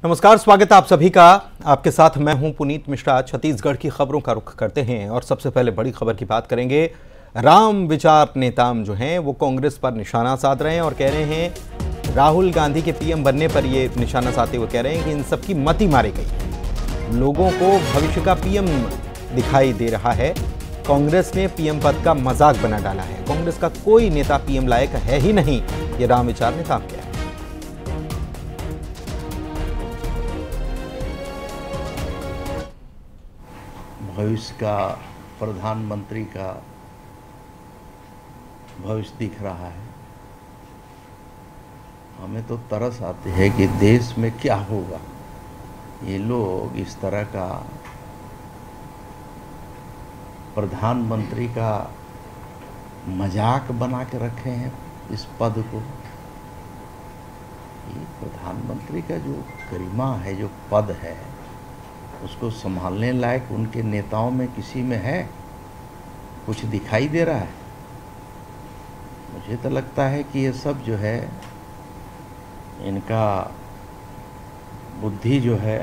नमस्कार, स्वागत है आप सभी का। आपके साथ मैं हूं पुनीत मिश्रा। छत्तीसगढ़ की खबरों का रुख करते हैं और सबसे पहले बड़ी खबर की बात करेंगे। राम विचार नेताम जो हैं वो कांग्रेस पर निशाना साध रहे हैं और कह रहे हैं राहुल गांधी के पीएम बनने पर ये निशाना साधते हुए कह रहे हैं कि इन सबकी मति मारी गई। लोगों को भविष्य का पीएम दिखाई दे रहा है। कांग्रेस ने पीएम पद का मजाक बना डाला है। कांग्रेस का कोई नेता पीएम लायक है ही नहीं, ये राम विचार नेताम क्या है। भविष्य का प्रधानमंत्री का भविष्य दिख रहा है। हमें तो तरस आती है कि देश में क्या होगा। ये लोग इस तरह का प्रधानमंत्री का मजाक बना के रखे हैं इस पद को। ये प्रधानमंत्री का जो गरिमा है, जो पद है, उसको संभालने लायक उनके नेताओं में किसी में है? कुछ दिखाई दे रहा है? मुझे तो लगता है कि ये सब जो है, इनका बुद्धि जो है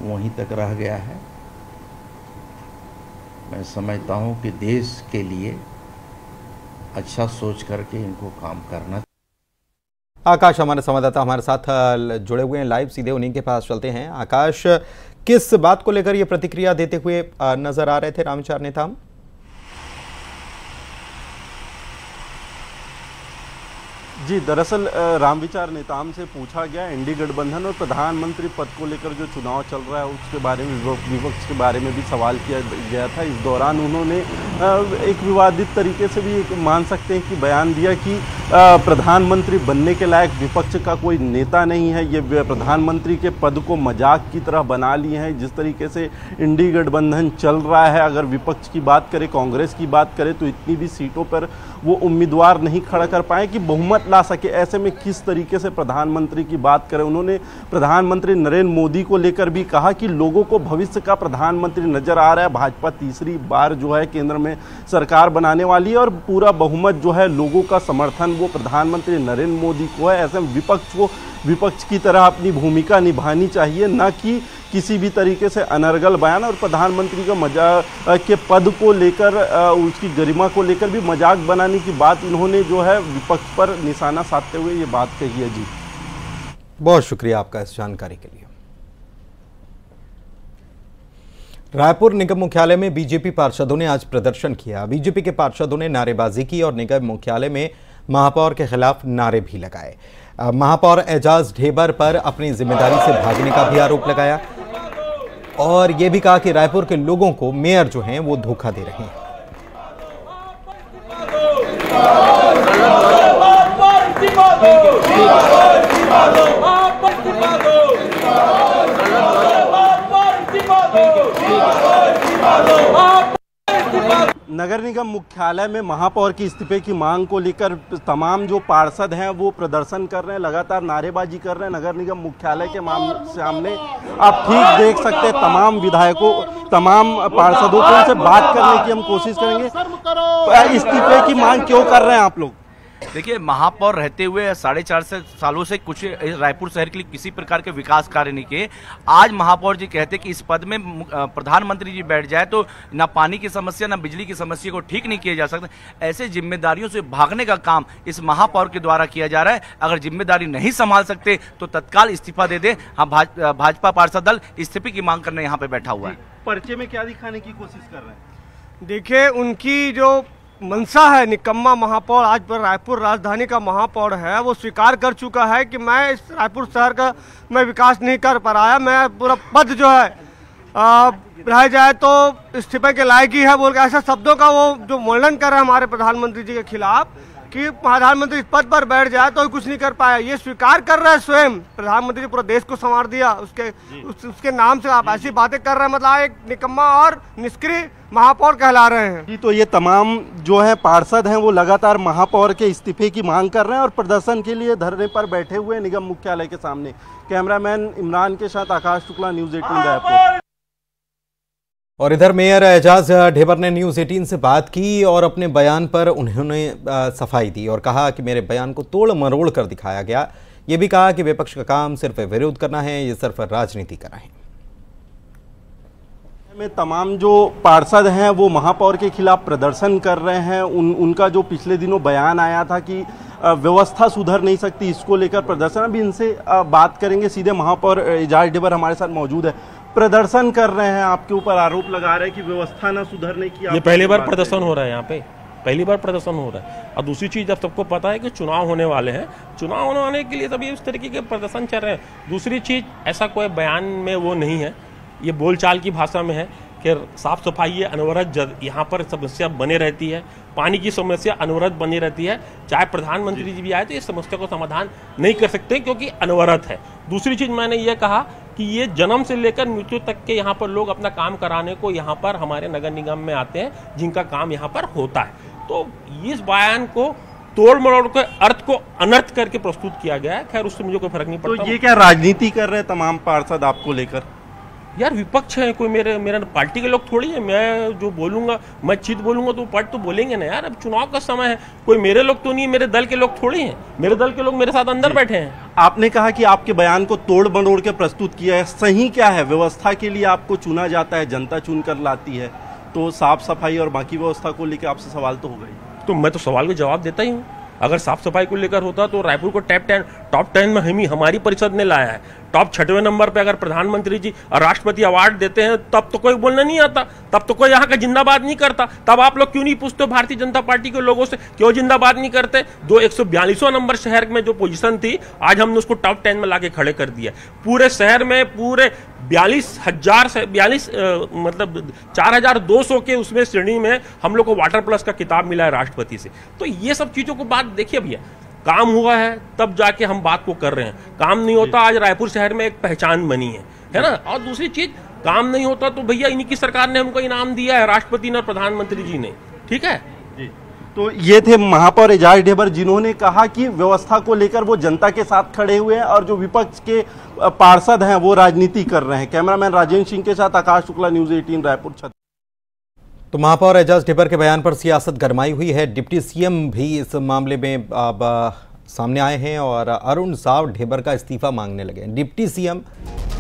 वहीं तक रह गया है। मैं समझता हूं कि देश के लिए अच्छा सोच करके इनको काम करना। आकाश हमारे संवाददाता हमारे साथ जुड़े हुए हैं लाइव, सीधे उन्हीं के पास चलते हैं। आकाश, किस बात को लेकर ये प्रतिक्रिया देते हुए नजर आ रहे थे राम विचार नेताम? जी, दरअसल राम विचार नेताम से पूछा गया एनडीए गठबंधन और प्रधानमंत्री पद को लेकर जो चुनाव चल रहा है उसके बारे में, विपक्ष के बारे में भी सवाल किया गया था। इस दौरान उन्होंने एक विवादित तरीके से भी एक मान सकते हैं कि बयान दिया कि प्रधानमंत्री बनने के लायक विपक्ष का कोई नेता नहीं है। ये प्रधानमंत्री के पद को मजाक की तरह बना लिए हैं। जिस तरीके से एनडीए गठबंधन चल रहा है, अगर विपक्ष की बात करें, कांग्रेस की बात करें, तो इतनी भी सीटों पर वो उम्मीदवार नहीं खड़ा कर पाए कि बहुमत ला सके। ऐसे में किस तरीके से प्रधानमंत्री की बात करें। उन्होंने प्रधानमंत्री नरेंद्र मोदी को लेकर भी कहा कि लोगों को भविष्य का प्रधानमंत्री नजर आ रहा है। भाजपा तीसरी बार जो है केंद्र में सरकार बनाने वाली है और पूरा बहुमत जो है लोगों का समर्थन वो प्रधानमंत्री नरेंद्र मोदी को है। ऐसे में विपक्ष को विपक्ष की तरह अपनी भूमिका निभानी चाहिए, न कि किसी भी तरीके से अनर्गल बयान और प्रधानमंत्री का मजाक के पद को लेकर, उसकी गरिमा को लेकर भी मजाक बनाने की बात इन्होंने जो है विपक्ष पर निशाना साधते हुए ये बात कही है। जी, बहुत शुक्रिया आपका इस जानकारी के लिए। रायपुर निगम मुख्यालय में बीजेपी पार्षदों ने आज प्रदर्शन किया। बीजेपी के पार्षदों ने नारेबाजी की और निगम मुख्यालय में महापौर के खिलाफ नारे भी लगाए। महापौर एजाज ढेबर पर अपनी जिम्मेदारी से भागने का भी आरोप लगाया और यह भी कहा कि रायपुर के लोगों को मेयर जो हैं वो धोखा दे रहे हैं। नगर निगम मुख्यालय में महापौर की इस्तीफे की मांग को लेकर तमाम जो पार्षद हैं वो प्रदर्शन कर रहे हैं, लगातार नारेबाजी कर रहे हैं। नगर निगम मुख्यालय के सामने आप ठीक देख सकते हैं तमाम विधायकों, तमाम पार्षदों को उनसे बात करने की हम कोशिश करेंगे। इस्तीफे की मांग क्यों कर रहे हैं आप लोग? देखिए, महापौर रहते हुए 4.5 सालों से कुछ रायपुर शहर के लिए किसी प्रकार के विकास कार्य नहीं किए। आज महापौर जी कहते कि इस पद में प्रधानमंत्री जी बैठ जाए तो ना पानी की समस्या ना बिजली की समस्या को ठीक नहीं किया जा सकता। ऐसे जिम्मेदारियों से भागने का काम इस महापौर के द्वारा किया जा रहा है। अगर जिम्मेदारी नहीं संभाल सकते तो तत्काल इस्तीफा दे दे। हम भाजपा पार्षद दल इस्तीफे की मांग करने यहाँ पे बैठा हुआ है। पर्चे में क्या दिखाने की कोशिश कर रहे हैं? देखिए, उनकी जो मनसा है, निकम्मा महापौर आज पर रायपुर राजधानी का महापौर है, वो स्वीकार कर चुका है कि मैं इस रायपुर शहर का मैं विकास नहीं कर पाया, मैं पूरा पद जो है रह जाए तो इस्तीफे के लायक ही है बोल के ऐसे शब्दों का वो जो वर्णन कर रहे हैं हमारे प्रधानमंत्री जी के खिलाफ कि प्रधानमंत्री इस पद पर बैठ जाए तो कुछ नहीं कर पाया। ये स्वीकार कर रहे हैं स्वयं। प्रधानमंत्री पूरा देश को संवार दिया, उसके नाम से आप ऐसी बातें कर रहे हैं, मतलब एक निकम्मा और निष्क्रिय महापौर कहला रहे हैं। जी, तो ये तमाम जो है पार्षद हैं वो लगातार महापौर के इस्तीफे की मांग कर रहे हैं और प्रदर्शन के लिए धरने पर बैठे हुए निगम मुख्यालय के सामने। कैमरामैन इमरान के साथ आकाश शुक्ला, न्यूज़ 18 रायपुर। और इधर मेयर एजाज ढेबर ने न्यूज़ 18 से बात की और अपने बयान पर उन्होंने सफाई दी और कहा कि मेरे बयान को तोड़ मरोड़ कर दिखाया गया। ये भी कहा कि विपक्ष का काम सिर्फ विरोध करना है, ये सिर्फ राजनीति करना है। में तमाम जो पार्षद हैं वो महापौर के खिलाफ प्रदर्शन कर रहे हैं। उनका जो पिछले दिनों बयान आया था कि व्यवस्था सुधर नहीं सकती, इसको लेकर प्रदर्शन, अभी इनसे बात करेंगे। सीधे महापौर एजाज ढेबर हमारे साथ मौजूद है। प्रदर्शन कर रहे हैं, आपके ऊपर आरोप लगा रहे हैं कि व्यवस्था ना सुधरने की। ये पहली बार प्रदर्शन हो रहा है, यहाँ पे पहली बार प्रदर्शन हो रहा है। और दूसरी चीज, अब सबको पता है कि चुनाव होने वाले हैं, चुनाव होने वाले के लिए तभी इस तरीके के प्रदर्शन चल रहे हैं। दूसरी चीज, ऐसा कोई बयान में वो नहीं है, ये बोलचाल की भाषा में है कि साफ सफाई अनवरत यहाँ पर समस्या बने रहती है, पानी की समस्या अनवरत बनी रहती है। चाहे प्रधानमंत्री जी भी आए तो इस समस्या को समाधान नहीं कर सकते क्योंकि अनवरत है। दूसरी चीज मैंने ये कहा कि ये जन्म से लेकर मृत्यु तक के यहाँ पर लोग अपना काम कराने को यहाँ पर हमारे नगर निगम में आते हैं, जिनका काम यहाँ पर होता है। तो इस बयान को तोड़ मरोड़ के अर्थ को अनर्थ करके प्रस्तुत किया गया है। खैर, उससे मुझे कोई फर्क नहीं पड़ता। तो ये क्या राजनीति कर रहे हैं तमाम पार्षद आपको लेकर? यार, विपक्ष है, कोई मेरा पार्टी के लोग थोड़ी है। मैं जो बोलूंगा, मैं चित बोलूंगा तो पट तो बोलेंगे ना यार। अब चुनाव का समय है, कोई मेरे लोग तो नहीं, मेरे दल के लोग थोड़ी हैं। मेरे दल के लोग मेरे साथ अंदर बैठे हैं। आपने कहा कि आपके बयान को तोड़ मरोड़ के प्रस्तुत किया है, सही क्या है? व्यवस्था के लिए आपको चुना जाता है, जनता चुन कर लाती है, तो साफ सफाई और बाकी व्यवस्था को लेकर आपसे सवाल तो होगा ही। तो मैं तो सवाल का जवाब देता ही हूँ। अगर साफ सफाई को लेकर होता तो रायपुर को टॉप 10 में हमारी परिषद ने लाया है। टॉप 6वें नंबर पे अगर प्रधानमंत्री जी और राष्ट्रपति अवार्ड देते हैं तब तो कोई बोलना नहीं आता, तब तो कोई यहाँ का जिंदाबाद नहीं करता। तब आप लोग क्यों नहीं पूछते भारतीय जनता पार्टी के लोगों से क्यों जिंदाबाद नहीं करते? 142वां नंबर शहर में जो पोजीशन थी, आज हमने उसको टॉप 10 में लाके खड़े कर दिया। पूरे शहर में पूरे 4,200 के उसमें श्रेणी में हम लोग को वाटर प्लस का किताब मिला है राष्ट्रपति से। तो ये सब चीजों को बात देखिए भैया, काम हुआ है तब जाके हम बात को कर रहे हैं। काम नहीं होता, आज रायपुर शहर में एक पहचान बनी है ना। और दूसरी चीज, काम नहीं होता तो भैया इन्हीं की सरकार ने हमको इनाम दिया है, राष्ट्रपति ने और प्रधानमंत्री जी ने। ठीक है जी। तो ये थे महापौर एजाज ढेबर, जिन्होंने कहा कि व्यवस्था को लेकर वो जनता के साथ खड़े हुए हैं और जो विपक्ष के पार्षद हैं वो राजनीति कर रहे हैं। कैमरामैन राजेंद्र सिंह के साथ आकाश शुक्ला, न्यूज़ 18 रायपुर। तो महापौर एजाज ढेबर के बयान पर सियासत गरमाई हुई है। डिप्टी सीएम भी इस मामले में अब सामने आए हैं और अरुण साव ढेबर का इस्तीफा मांगने लगे। डिप्टी सीएम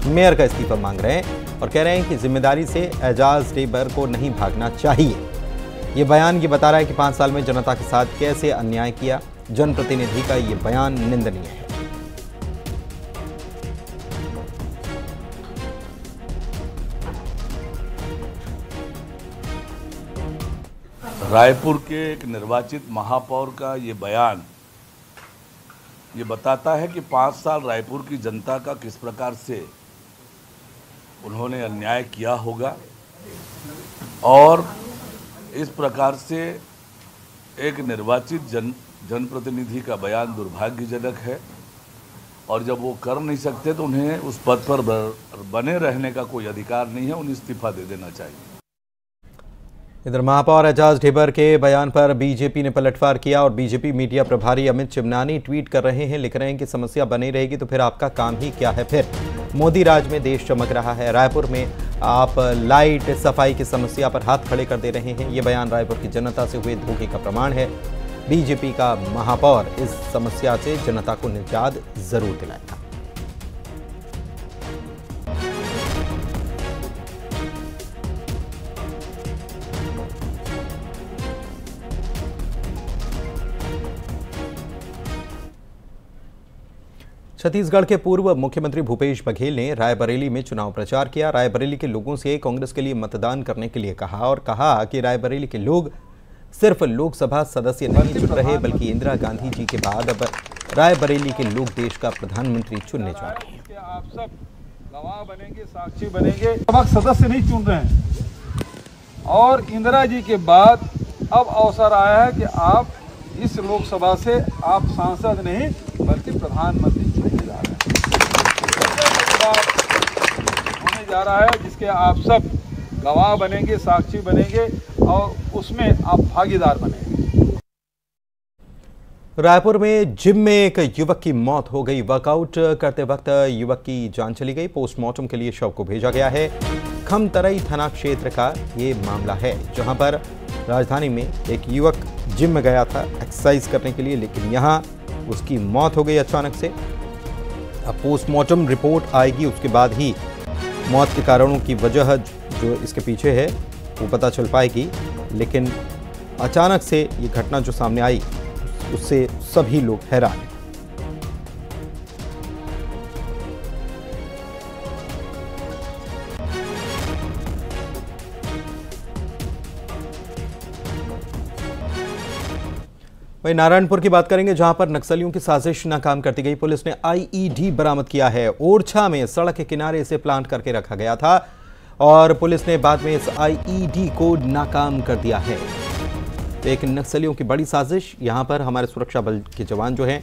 मेयर का इस्तीफा मांग रहे हैं और कह रहे हैं कि जिम्मेदारी से एजाज ढेबर को नहीं भागना चाहिए। ये बयान ये बता रहा है कि 5 साल में जनता के साथ कैसे अन्याय किया। जनप्रतिनिधि का ये बयान निंदनीय है। रायपुर के एक निर्वाचित महापौर का ये बयान ये बताता है कि 5 साल रायपुर की जनता का किस प्रकार से उन्होंने अन्याय किया होगा और इस प्रकार से एक निर्वाचित जनप्रतिनिधि का बयान दुर्भाग्यजनक है। और जब वो कर नहीं सकते तो उन्हें उस पद पर बने रहने का कोई अधिकार नहीं है, उन्हें इस्तीफा दे देना चाहिए। इधर महापौर एजाज ढेबर के बयान पर बीजेपी ने पलटवार किया और बीजेपी मीडिया प्रभारी अमित चिमनानी ट्वीट कर रहे हैं, लिख रहे हैं कि समस्या बनी रहेगी तो फिर आपका काम ही क्या है। फिर मोदी राज में देश चमक रहा है, रायपुर में आप लाइट सफाई की समस्या पर हाथ खड़े कर दे रहे हैं। ये बयान रायपुर की जनता से हुए धोखे का प्रमाण है। बीजेपी का महापौर इस समस्या से जनता को निजात जरूर दिलाएगा। छत्तीसगढ़ के पूर्व मुख्यमंत्री भूपेश बघेल ने रायबरेली में चुनाव प्रचार किया। रायबरेली के लोगों से कांग्रेस के लिए मतदान करने के लिए कहा और कहा कि रायबरेली के लोग सिर्फ लोकसभा सदस्य नहीं चुन रहे बल्कि इंदिरा गांधी जी के बाद अब रायबरेली के लोग देश का प्रधानमंत्री चुनने जा रहे हैं। आप सब गवाह बनेंगे, साक्षी बनेंगे। लोकसभा सदस्य नहीं चुन रहे हैं और इंदिरा जी के बाद अब अवसर आया है कि आप इस लोकसभा से आप सांसद नहीं बल्कि प्रधानमंत्री चुने जा रहे हैं। होने जा रहा है जिसके आप सब गवाह बनेंगे, साक्षी बनेंगे और उसमें आप भागीदार बनेंगे। रायपुर में जिम में एक युवक की मौत हो गई। वर्कआउट करते वक्त युवक की जान चली गई। पोस्टमार्टम के लिए शव को भेजा गया है। खमतराई थाना क्षेत्र का ये मामला है, जहां पर राजधानी में एक युवक जिम में गया था एक्सरसाइज करने के लिए, लेकिन यहां उसकी मौत हो गई अचानक से। अब पोस्टमार्टम रिपोर्ट आएगी, उसके बाद ही मौत के कारणों की वजह जो इसके पीछे है वो पता चल पाएगी। लेकिन अचानक से ये घटना जो सामने आई उससे सभी लोग हैरान हैं। वहीं नारायणपुर की बात करेंगे, जहां पर नक्सलियों की साजिश नाकाम करती गई। पुलिस ने आईईडी बरामद किया है। ओरछा में सड़क के किनारे इसे प्लांट करके रखा गया था और पुलिस ने बाद में इस आईईडी को नाकाम कर दिया है। एक नक्सलियों की बड़ी साजिश। यहां पर हमारे सुरक्षा बल के जवान जो हैं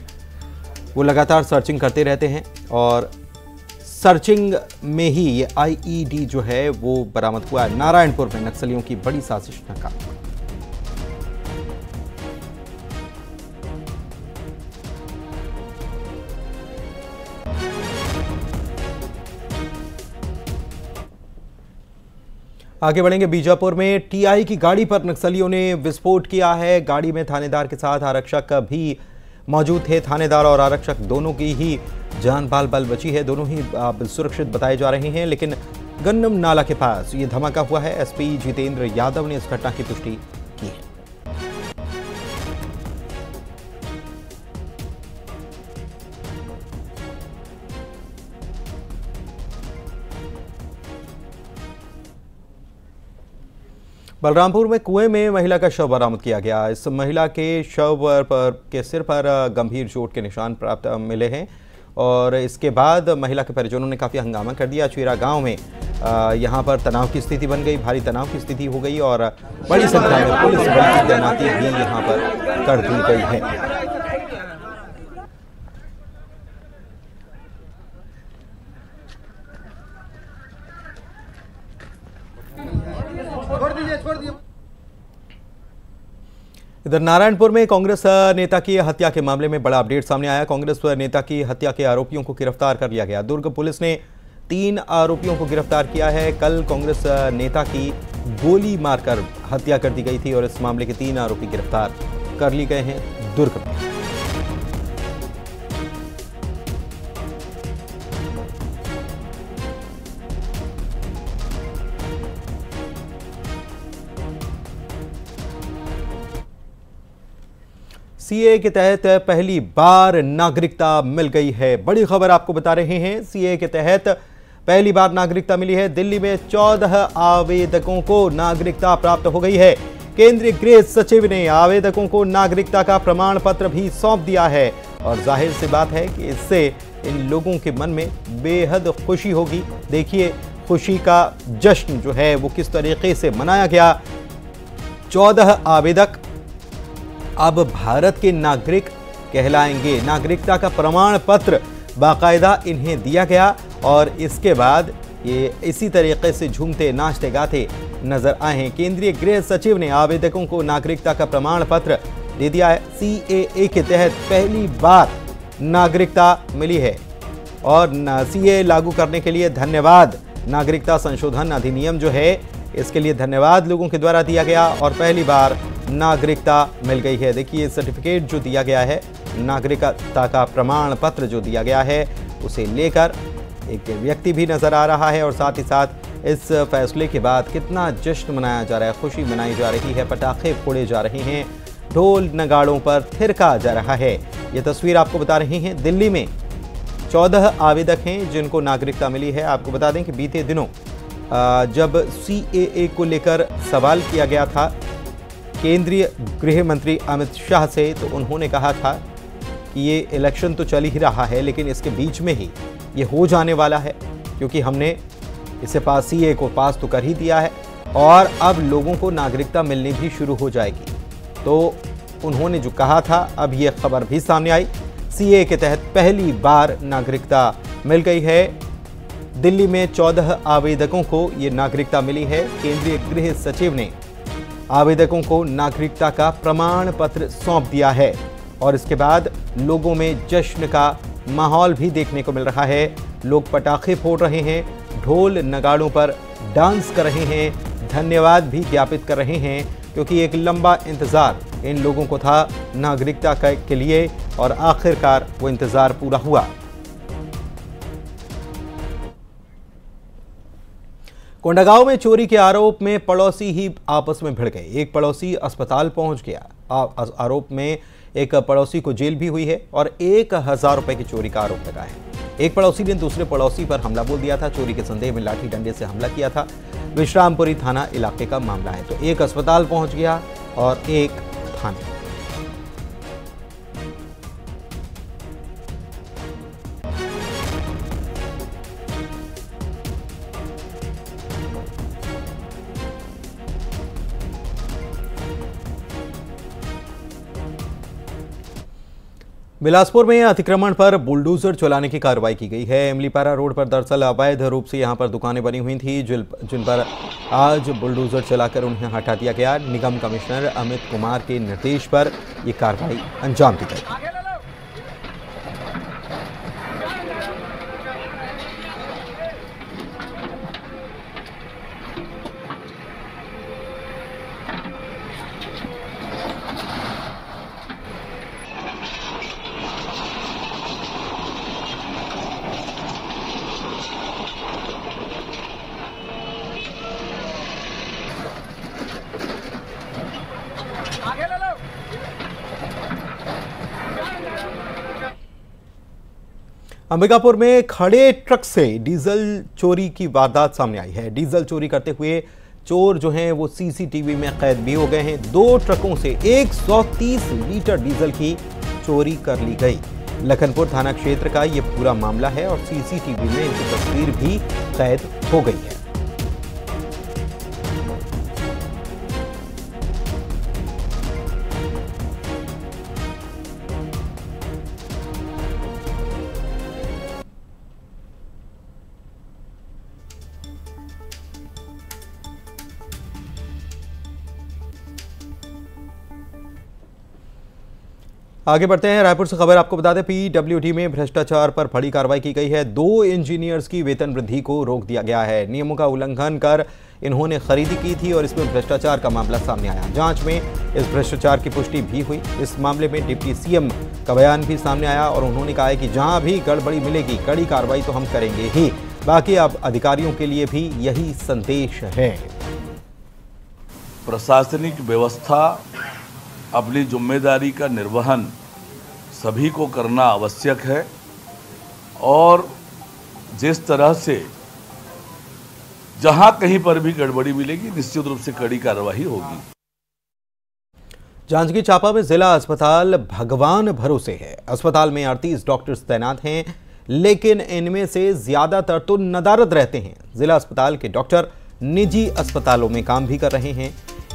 वो लगातार सर्चिंग करते रहते हैं और सर्चिंग में ही ये आईईडी जो है वो बरामद हुआ है। नारायणपुर में नक्सलियों की बड़ी साजिश नाकाम। आगे बढ़ेंगे, बीजापुर में टीआई की गाड़ी पर नक्सलियों ने विस्फोट किया है। गाड़ी में थानेदार के साथ आरक्षक भी मौजूद थे। थानेदार और आरक्षक दोनों की ही जान बाल बाल बची है, दोनों ही सुरक्षित बताए जा रहे हैं। लेकिन गन्नम नाला के पास ये धमाका हुआ है। एसपी जितेंद्र यादव ने इस घटना की पुष्टि की है। बलरामपुर में कुएं में महिला का शव बरामद किया गया। इस महिला के शव के सिर पर गंभीर चोट के निशान प्राप्त मिले हैं और इसके बाद महिला के परिजनों ने काफ़ी हंगामा कर दिया। चुरा गांव में यहां पर तनाव की स्थिति बन गई, भारी तनाव की स्थिति हो गई और बड़ी संख्या में पुलिस बल की तैनाती भी यहां पर कर दी गई है। इधर नारायणपुर में कांग्रेस नेता की हत्या के मामले में बड़ा अपडेट सामने आया। कांग्रेस नेता की हत्या के आरोपियों को गिरफ्तार कर लिया गया। दुर्ग पुलिस ने 3 आरोपियों को गिरफ्तार किया है। कल कांग्रेस नेता की गोली मारकर हत्या कर दी गई थी और इस मामले के 3 आरोपी गिरफ्तार कर लिए गए हैं दुर्ग में। सीए के तहत पहली बार नागरिकता मिल गई है। बड़ी खबर आपको बता रहे हैं, सीए के तहत पहली बार नागरिकता मिली है। दिल्ली में 14 आवेदकों को नागरिकता प्राप्त हो गई है। केंद्रीय गृह सचिव ने आवेदकों को नागरिकता का प्रमाण पत्र भी सौंप दिया है और जाहिर सी बात है कि इससे इन लोगों के मन में बेहद खुशी होगी। देखिए खुशी का जश्न जो है वो किस तरीके से मनाया गया। 14 आवेदक अब भारत के नागरिक कहलाएंगे। नागरिकता का प्रमाण पत्र बाकायदा इन्हें दिया गया और इसके बाद ये इसी तरीके से झूमते नाचते गाते नजर आए हैं। केंद्रीय गृह सचिव ने आवेदकों को नागरिकता का प्रमाण पत्र दे दिया है। सीएए के तहत पहली बार नागरिकता मिली है और सीए लागू करने के लिए धन्यवाद। नागरिकता संशोधन अधिनियम जो है इसके लिए धन्यवाद लोगों के द्वारा दिया गया और पहली बार नागरिकता मिल गई है। देखिए सर्टिफिकेट जो दिया गया है, नागरिकता का प्रमाण पत्र जो दिया गया है, उसे लेकर एक व्यक्ति भी नजर आ रहा है और साथ ही साथ इस फैसले के बाद कितना जश्न मनाया जा रहा है, खुशी मनाई जा रही है, पटाखे फोड़े जा रहे हैं, ढोल नगाड़ों पर थिरका जा रहा है। ये तस्वीर आपको बता रहे हैं दिल्ली में 14 आवेदक हैं जिनको नागरिकता मिली है। आपको बता दें कि बीते दिनों जब सीएए को लेकर सवाल किया गया था केंद्रीय गृह मंत्री अमित शाह से, तो उन्होंने कहा था कि ये इलेक्शन तो चल ही रहा है लेकिन इसके बीच में ही ये हो जाने वाला है क्योंकि हमने इसे सीए को पास तो कर ही दिया है और अब लोगों को नागरिकता मिलनी भी शुरू हो जाएगी। तो उन्होंने जो कहा था अब ये खबर भी सामने आई। सीए के तहत पहली बार नागरिकता मिल गई है। दिल्ली में 14 आवेदकों को ये नागरिकता मिली है। केंद्रीय गृह सचिव ने आवेदकों को नागरिकता का प्रमाण पत्र सौंप दिया है और इसके बाद लोगों में जश्न का माहौल भी देखने को मिल रहा है। लोग पटाखे फोड़ रहे हैं, ढोल नगाड़ों पर डांस कर रहे हैं, धन्यवाद भी ज्ञापित कर रहे हैं क्योंकि एक लंबा इंतज़ार इन लोगों को था नागरिकता के लिए और आखिरकार वो इंतज़ार पूरा हुआ। कोंडागांव में चोरी के आरोप में पड़ोसी ही आपस में भिड़ गए। एक पड़ोसी अस्पताल पहुंच गया। आरोप में एक पड़ोसी को जेल भी हुई है और 1000 रुपए की चोरी का आरोप लगा है। एक पड़ोसी ने दूसरे पड़ोसी पर हमला बोल दिया था। चोरी के संदेह में लाठी डंडे से हमला किया था। विश्रामपुरी थाना इलाके का मामला है। तो एक अस्पताल पहुंच गया और एक थाने। बिलासपुर में अतिक्रमण पर बुलडोजर चलाने की कार्रवाई की गई है। इमलीपारा रोड पर दरअसल अवैध रूप से यहां पर दुकानें बनी हुई थी, जिन पर आज बुलडोजर चलाकर उन्हें हटा दिया गया। निगम कमिश्नर अमित कुमार के निर्देश पर यह कार्रवाई अंजाम दी गई। अंबिकापुर में खड़े ट्रक से डीजल चोरी की वारदात सामने आई है। डीजल चोरी करते हुए चोर जो हैं वो सीसीटीवी में कैद भी हो गए हैं। 2 ट्रकों से 130 लीटर डीजल की चोरी कर ली गई। लखनपुर थाना क्षेत्र का ये पूरा मामला है और सीसीटीवी में इनकी तस्वीर भी कैद हो गई है। आगे बढ़ते हैं। रायपुर से खबर आपको बता दें, पीडब्ल्यूडी में भ्रष्टाचार पर बड़ी कार्रवाई की गई है। 2 इंजीनियर्स की वेतन वृद्धि को रोक दिया गया है। नियमों का उल्लंघन कर इन्होंने खरीदी की थी और इसमें भ्रष्टाचार का मामला सामने आया। जांच में इस भ्रष्टाचार की पुष्टि भी हुई। इस मामले में डिप्टी सीएम का बयान भी सामने आया और उन्होंने कहा है कि जहां भी गड़बड़ी मिलेगी कड़ी कार्रवाई तो हम करेंगे ही। बाकी अब अधिकारियों के लिए भी यही संदेश है। प्रशासनिक व्यवस्था अपनी जिम्मेदारी का निर्वहन सभी को करना आवश्यक है और जिस तरह से जहां कहीं पर भी गड़बड़ी मिलेगी निश्चित रूप से कड़ी कार्रवाई होगी। जांजगीर चांपा में जिला अस्पताल भगवान भरोसे है। अस्पताल में 38 डॉक्टर्स तैनात हैं, लेकिन इनमें से ज्यादातर तो नदारद रहते हैं। जिला अस्पताल के डॉक्टर निजी अस्पतालों में काम भी कर रहे हैं।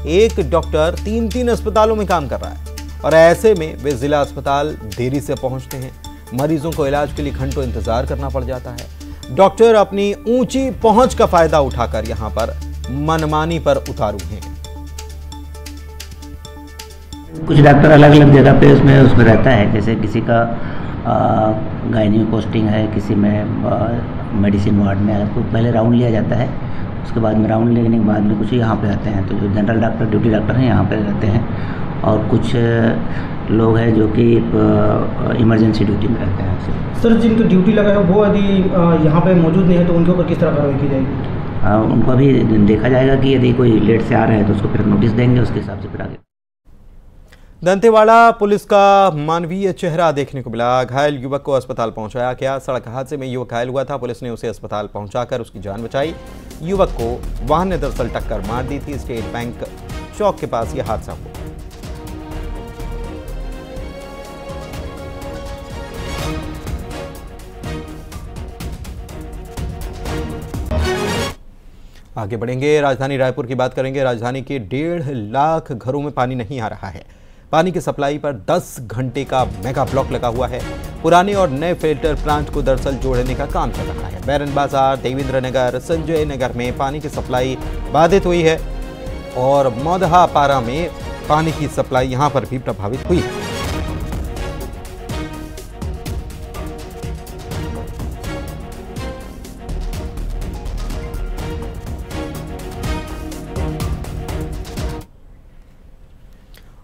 एक डॉक्टर 3-3 अस्पतालों में काम कर रहा है और ऐसे में वे जिला अस्पताल देरी से पहुंचते हैं। मरीजों को इलाज के लिए घंटों इंतजार करना पड़ जाता है। डॉक्टर अपनी ऊंची पहुंच का फायदा उठाकर यहां पर मनमानी पर उतारू हैं। कुछ डॉक्टर अलग अलग जगह पे उसमें रहता है। जैसे किसी का गायनी में पोस्टिंग है, किसी में मेडिसिन वार्ड में है, तो पहले राउंड लिया जाता है। उसके बाद में राउंड लेने के बाद में कुछ यहाँ पे आते हैं। तो जो जनरल डॉक्टर, ड्यूटी डॉक्टर हैं यहाँ पे रहते हैं और कुछ लोग हैं जो कि इमरजेंसी ड्यूटी में रहते हैं। सर, जिनको ड्यूटी लगा है वो यदि यहाँ पे मौजूद नहीं है तो उनके ऊपर किस तरह कार्रवाई की जाएगी? उनको अभी देखा जाएगा कि यदि कोई लेट से आ रहा है तो उसको फिर नोटिस देंगे, उसके हिसाब से फिर आगे। दंतेवाड़ा पुलिस का मानवीय चेहरा देखने को मिला। घायल युवक को अस्पताल पहुंचाया गया। सड़क हादसे में युवक घायल हुआ था। पुलिस ने उसे अस्पताल पहुंचाकर उसकी जान बचाई। युवक को वाहन ने दरअसल टक्कर मार दी थी। स्टेट बैंक चौक के पास यह हादसा हुआ। आगे बढ़ेंगे, राजधानी रायपुर की बात करेंगे। राजधानी के 1.5 लाख घरों में पानी नहीं आ रहा है। पानी की सप्लाई पर 10 घंटे का मेगा ब्लॉक लगा हुआ है। पुराने और नए फिल्टर प्लांट को दरअसल जोड़ने का काम चल रहा है। बैरन बाजार, देवेंद्र नगर, संजय नगर में पानी की सप्लाई बाधित हुई है और मौदहापारा में पानी की सप्लाई यहां पर भी प्रभावित हुई है।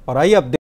और आइए अब